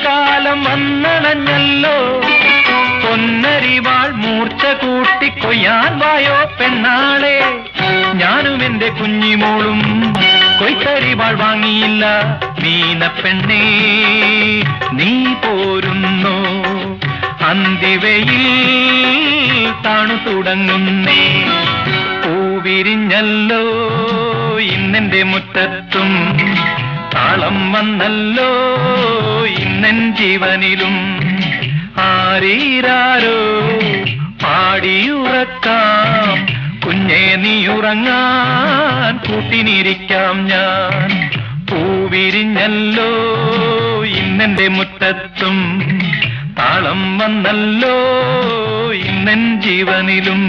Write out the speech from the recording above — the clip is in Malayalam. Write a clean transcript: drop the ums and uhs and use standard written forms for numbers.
കാലം വന്നണഞ്ഞല്ലോ, പൊന്നരിവാൾ മൂർച്ച കൂട്ടി കൊയ്യാൻ വായോ പെണ്ണാളെ. ഞാനും എന്റെ കുഞ്ഞിമോളും കൊയ്ത്തരിവാൾ വാങ്ങിയില്ല, മീനപ്പെണ്ണേ നീ പോരുന്നോ. അന്തിവയിൽ താണു തുടങ്ങുന്നേ, പൂവിരിഞ്ഞല്ലോ ഇന്നെന്റെ മുറ്റത്തും, താളം വന്നല്ലോ ഇന്നൻ ജീവനിലും. ആരീരാരോ പാടിയുറക്കാം, കുഞ്ഞേ നീ ഉറങ്ങാൻ കൂട്ടിനിരിക്കാം ഞാൻ. പൂവിരിഞ്ഞല്ലോ ഇന്നെന്റെ മുറ്റത്തും, താളം വന്നല്ലോ ഇന്നൻ ജീവനിലും.